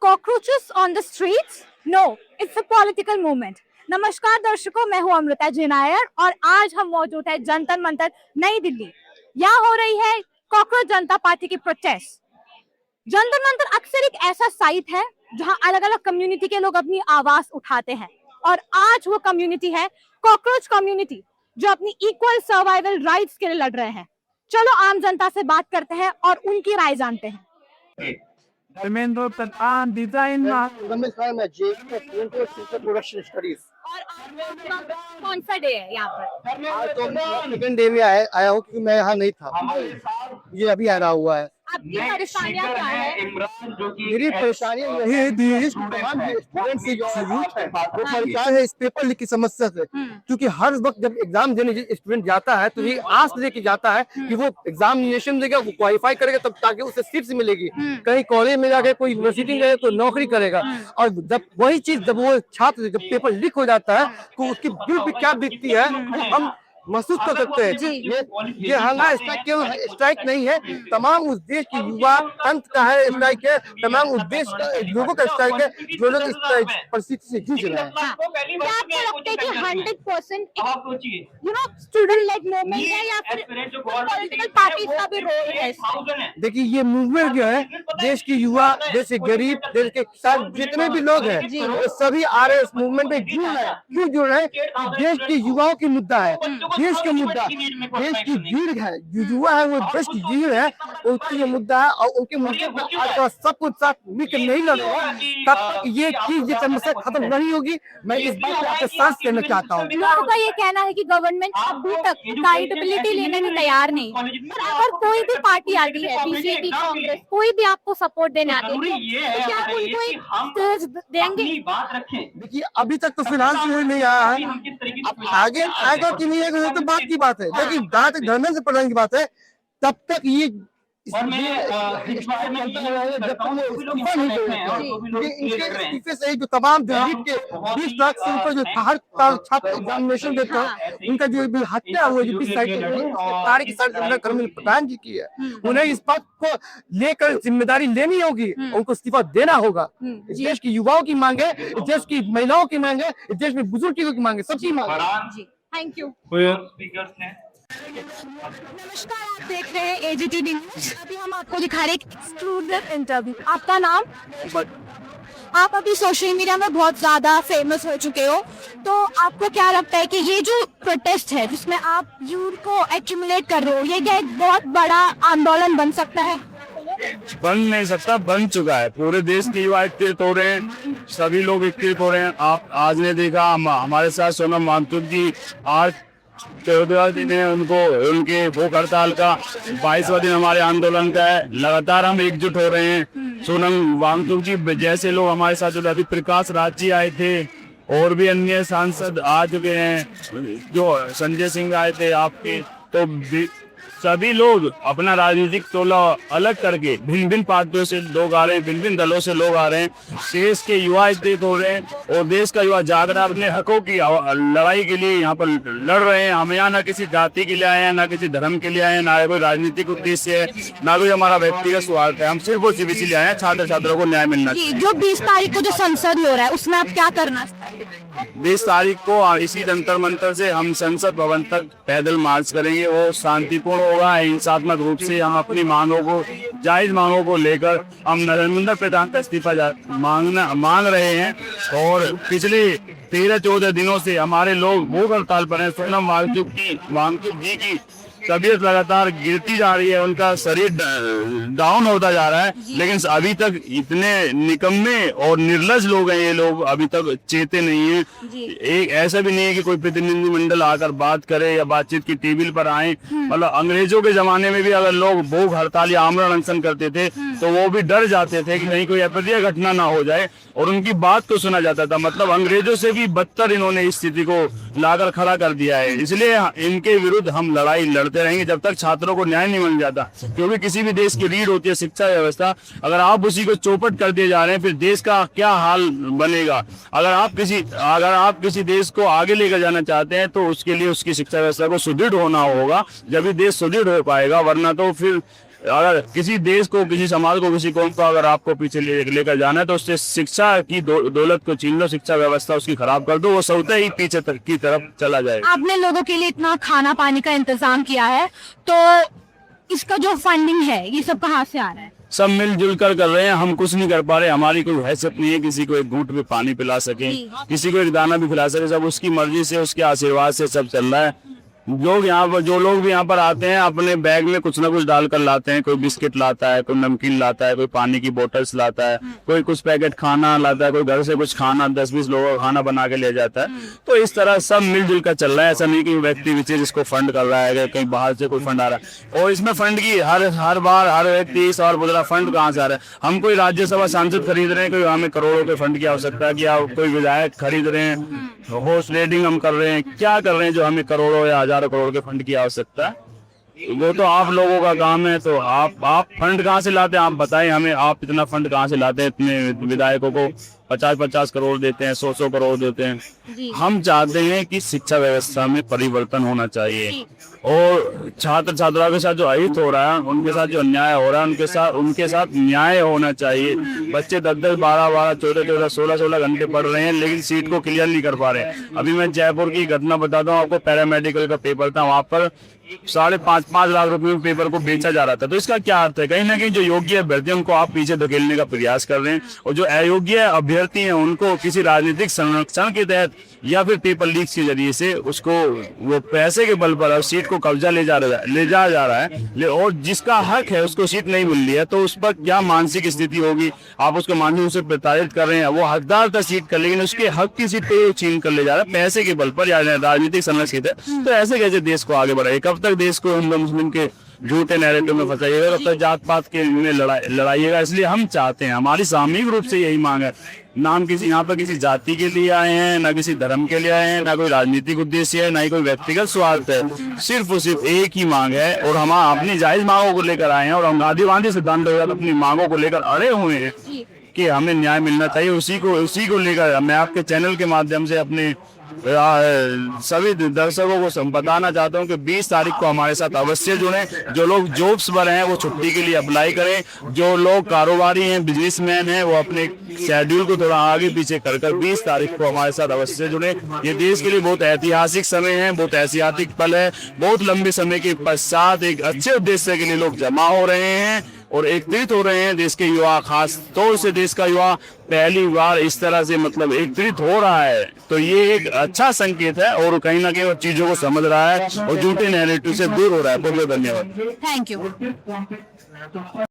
Cockroaches on the streets? No, it's a political movement. नमस्कार दर्शकों, मैं हूं अमृता जी नायर और आज हम मौजूद है जंतर मंतर नई दिल्ली। यहाँ हो रही है कॉकरोच जनता पार्टी की प्रोटेस्ट। जंतर मंतर अक्सर एक ऐसा साइट है जहां अलग अलग कम्युनिटी के लोग अपनी आवाज उठाते हैं और आज वो कम्युनिटी है कॉकरोच कम्युनिटी, जो अपनी इक्वल सर्वाइवल राइट्स के लिए लड़ रहे हैं। चलो आम जनता से बात करते हैं और उनकी राय जानते हैं। धर्मेंद्र प्रधान डिजाइन रमेश भाई, मैं प्रोडक्शन स्टडीज। और आज कौन सा डे है यहाँ पर? आज तो सेकंड डे में आया हूँ क्योंकि मैं यहाँ नहीं था, ये अभी आना हुआ है। आपकी परेशानियाँ क्या है? मेरी परेशानियाँ यही है, तमाम स्टूडेंट से जो यूथ है वो परेशान है इस पेपर लीक की समस्या से। क्योंकि हर वक्त जब एग्जाम देने स्टूडेंट जाता है तो ये आस लेके जाता है कि वो एग्जामिनेशन देगा, वो क्वालिफाई करेगा तब ताकि उसे सीट्स मिलेगी, कहीं कॉलेज में जाके कोई यूनिवर्सिटी में तो नौकरी करेगा। और जब वही चीज जब वो छात्र जब पेपर लीक हो जाता है तो उसकी दिल पे क्या बीतती है वो हम महसूस कर सकते हैं। ये हंगामा स्ट्राइक क्यों स्ट्राइक नहीं है, तमाम उस देश के युवा तंत्र का है स्ट्राइक है, तमाम उस देश का लोगों का स्ट्राइक है जो लोग इस परिस्थिति से जूझ रहे हैं। क्या आपको लगता है कि 100% स्टूडेंट लेड मूवमेंट है या फिर पॉलिटिकल पार्टीज का भी रोल है इसमें? देखिए ये मूवमेंट जो है देश के युवा, देश के गरीब, देश के किसान जितने भी लोग हैं वो सभी आ रहे हैं इस मूवमेंट में जुड़ रहे हैं। क्यों जुड़ रहे हैं? देश के युवाओं की मुद्दा है, देश का मुद्दा, देश की रीढ़ है, जो युवा है वो देश की रीढ़ है, उनकी ये मुद्दा है और उनके मुद्दे पर सब कुछ साथ मिलकर नहीं लड़ेगा तब तक ये चीज ये समस्या खत्म नहीं होगी। मैं इस बात पे आपके साथ कहना चाहता हूँ। लोगों का ये कहना है कि गवर्नमेंट अभी तक अकाउंटेबिलिटी लेने में तैयार नहीं, पर अगर कोई भी पार्टी आती है, बीजेपी, कांग्रेस, कोई भी आपको सपोर्ट देने आती है तो क्या उनको एक स्टेज देंगे? देखिए अभी तक तो फिलहाल से नहीं आया है, अब आगे आएगा कि नहीं आएगा तो बात की बात है, लेकिन जहाँ तक धर्मेंद्र प्रधान की बात है तब तक ये इस्तीफे से जो तमाम दिल्ली के 20 लाख से ऊपर जो हर छात्र एग्जामिनेशन देते हैं उनका जो हत्या हुई जो 20 तारीख धर्मेंद्र प्रधान जी की है, उन्हें इस बात को लेकर जिम्मेदारी लेनी होगी, उनको इस्तीफा देना होगा। इस देश की युवाओं की मांग है, इस देश की महिलाओं की मांग है, इस देश में बुजुर्गों की मांग है, सबकी मांग है। Thank you. नमस्कार, आप देख रहे हैं एजीटी न्यूज। अभी हम आपको दिखा रहे हैं स्टूडेंट इंटरव्यू। आपका नाम? आप अभी सोशल मीडिया में बहुत ज्यादा फेमस हो चुके हो, तो आपको क्या लगता है कि ये जो प्रोटेस्ट है जिसमें आप यूथ को एक्यूमुलेट कर रहे हो, ये क्या एक बहुत बड़ा आंदोलन बन सकता है? बन नहीं सकता, बन चुका है। पूरे देश के युवा एकत्रित हो रहे हैं, सभी लोग एकत्रित हो रहे हैं। आप आज ने देखा हमारे साथ सोनम वांगचुक जी आज 14वां दिन है उनको, उनके भूख हड़ताल का 22वां दिन हमारे आंदोलन का है। लगातार हम एकजुट हो रहे हैं। सोनम वांगचुक जी जैसे लोग हमारे साथ जुड़े, अभी प्रकाश राज जी आए थे और भी अन्य सांसद आ चुके हैं, जो संजय सिंह आए थे आपके, तो सभी लोग अपना राजनीतिक तोला अलग करके भिन्न भिन्न पार्टियों से लोग आ रहे हैं, भिन्न भिन्न दलों से लोग आ रहे हैं। देश के युवा एकत्रित हो रहे हैं और देश का युवा जाग रहा है, अपने हकों की लड़ाई के लिए यहाँ पर लड़ रहे हैं। हम यहाँ ना किसी जाति के लिए आए हैं, ना किसी धर्म के लिए आए हैं, ना कोई राजनीतिक उद्देश्य है, ना कोई हमारा व्यक्तिगत स्वार्थ है। हम सिर्फ वो सीबीसी लिए आए हैं, छात्र छात्रों को न्याय मिलना चाहिए। जो 20 तारीख को जो संसद हो रहा है उसमें आप क्या करना? 20 तारीख को इसी जंतर मंतर से हम संसद भवन तक पैदल मार्च करेंगे। वो शांतिपूर्ण होगा, हिंसात्मक रूप से हम अपनी मांगों को, जायज मांगों को लेकर हम नरेंद्र प्रधान का इस्तीफा मांग रहे हैं। और पिछले 13-14 दिनों से हमारे लोग भूख हड़ताल पर हैं। सोनम वांगचुक जी की तबीयत लगातार गिरती जा रही है, उनका शरीर डाउन होता जा रहा है, लेकिन अभी तक इतने निकम्मे और निर्लज लोग हैं ये लोग, अभी तक चेते नहीं है। एक ऐसा भी नहीं है कि कोई प्रतिनिधि मंडल आकर बात करे या बातचीत की टेबल पर आए। मतलब अंग्रेजों के जमाने में भी अगर लोग भूख हड़ताल या आमरण अनशन करते थे तो वो भी डर जाते थे कि नहीं कोई अप्रिय घटना ना हो जाए और उनकी बात को सुना जाता था। मतलब अंग्रेजों से भी बदतर इन्होंने इस स्थिति को लाकर खड़ा कर दिया है। इसलिए इनके विरुद्ध हम लड़ाई लड़ते रहेंगे जब तक छात्रों को न्याय नहीं मिल जाता, क्योंकि किसी भी देश की रीढ़ होती है शिक्षा व्यवस्था। अगर आप उसी को चौपट कर दिए जा रहे हैं फिर देश का क्या हाल बनेगा। अगर आप किसी देश को आगे लेकर जाना चाहते हैं तो उसके लिए उसकी शिक्षा व्यवस्था को सुदृढ़ होना होगा, जब भी देश सुदृढ़ हो पाएगा, वरना तो फिर अगर किसी देश को, किसी समाज को, किसी कौम को अगर आपको पीछे लेकर जाना है तो उससे शिक्षा की दौलत को छीन लो, शिक्षा व्यवस्था उसकी खराब कर दो, वो सौते ही पीछे की तरफ चला जाएगा। आपने लोगों के लिए इतना खाना पानी का इंतजाम किया है, तो इसका जो फंडिंग है ये सब कहाँ से आ रहा है? सब मिलजुल कर रहे हैं, हम कुछ नहीं कर पा रहे, हमारी कोई हैसियत नहीं है किसी को एक घूंट में पानी पिला सके, किसी को एक दाना भी खिला सके, सब उसकी मर्जी से, उसके आशीर्वाद से सब चल रहा है। लोग यहाँ पर, जो लोग भी यहाँ पर आते हैं अपने बैग में कुछ ना कुछ डालकर लाते हैं, कोई बिस्किट लाता है, कोई नमकीन लाता है, कोई पानी की बोतल्स लाता है, कोई कुछ पैकेट खाना लाता है, कोई घर से कुछ खाना 10-20 लोगों का खाना बना के ले जाता है। तो इस तरह सब मिलजुल कर चल रहा है, ऐसा नहीं कि व्यक्ति विशेष इसको फंड कर रहा है, कहीं बाहर से कोई फंड आ रहा है। और इसमें फंड की हर बार हर व्यक्ति इस और बोल फंड कहाँ से आ रहा है। हम कोई राज्यसभा सांसद खरीद रहे हैं, कोई हमें करोड़ों के फंड की आवश्यकता है, कि आप कोई विधायक खरीद रहे हैं, हॉर्स रेडिंग हम कर रहे हैं, क्या कर रहे हैं जो हमें करोड़ों या हजारों करोड़ के फंड की आवश्यकता है? वो तो आप लोगों का काम है। तो आप फंड कहाँ से लाते हैं, आप बताएं हमें, आप इतना फंड कहाँ से लाते हैं? इतने विधायकों को 50-50 करोड़ देते हैं, 100-100 करोड़ देते हैं। हम चाहते हैं कि शिक्षा व्यवस्था में परिवर्तन होना चाहिए, और छात्र छात्राओं के साथ जो अहित हो रहा है, उनके साथ जो अन्याय हो रहा है, उनके साथ न्याय होना चाहिए। बच्चे 10-10, 12-12, 14-14, 16-16 घंटे पढ़ रहे हैं, लेकिन सीट को क्लियर नहीं कर पा रहे हैं। अभी मैं जयपुर की घटना बताता हूँ आपको, पैरामेडिकल का पेपर था, वहाँ पर 5.5 लाख रुपए में पेपर को बेचा जा रहा था। तो इसका क्या अर्थ है? कहीं ना कहीं जो योग्य अभ्यर्थी उनको आप पीछे धकेलने का प्रयास कर रहे हैं, और जो अयोग्य अभ्यर्थी हैं उनको किसी राजनीतिक संरक्षण के तहत या फिर पेपर लीक के जरिए से उसको वो पैसे के बल पर सीट को कब्जा ले जा रहा है, और जिसका हक है उसको सीट नहीं मिल रही है, तो उस पर क्या मानसिक स्थिति होगी? आप उसको मानसिक रूप से प्रताड़ित कर रहे हैं। वो हकदार था सीट का, लेकिन उसके हक की सीट को छीन कर ले जा रहा है पैसे के बल पर या राजनीतिक संरक्षण के तहत। तो ऐसे कैसे देश को आगे बढ़ाए? कब तक देश को हिंदू मुस्लिम के झूठे नैरेटिव में फंसाइएगा, कब तक जात पात के में लड़ाइएगा? इसलिए हम चाहते हैं, हमारी सामूहिक रूप से यही मांग है, नाम किसी यहाँ पर किसी जाति के लिए आए हैं, ना किसी धर्म के लिए आए हैं, ना कोई राजनीतिक उद्देश्य है, ना ही कोई व्यक्तिगत स्वार्थ है, सिर्फ और सिर्फ एक ही मांग है। और हम अपनी जायज मांगों को लेकर आए हैं, और हम गांधी सिद्धांत अपनी मांगों को लेकर अड़े हुए हैं कि हमें न्याय मिलना चाहिए। उसी को लेकर मैं आपके चैनल के माध्यम से अपने सभी दर्शकों को बताना चाहता हूं कि 20 तारीख को हमारे साथ अवश्य जुड़ें। जो लोग जॉब्स पर हैं वो छुट्टी के लिए अप्लाई करें, जो लोग कारोबारी हैं, बिजनेसमैन हैं, वो अपने शेड्यूल को थोड़ा आगे पीछे कर 20 तारीख को हमारे साथ अवश्य जुड़ें। ये देश के लिए बहुत ऐतिहासिक समय है, बहुत ऐतिहासिक पल है। बहुत लंबे समय के पश्चात एक अच्छे उद्देश्य के लिए लोग जमा हो रहे हैं और एकत्रित हो रहे हैं। देश के युवा, खास तौर से देश का युवा पहली बार इस तरह से मतलब एकत्रित हो रहा है, तो ये एक अच्छा संकेत है, और कहीं ना कहीं वो चीजों को समझ रहा है और झूठे नैरेटिव से दूर हो रहा है। बहुत बहुत धन्यवाद। Thank you.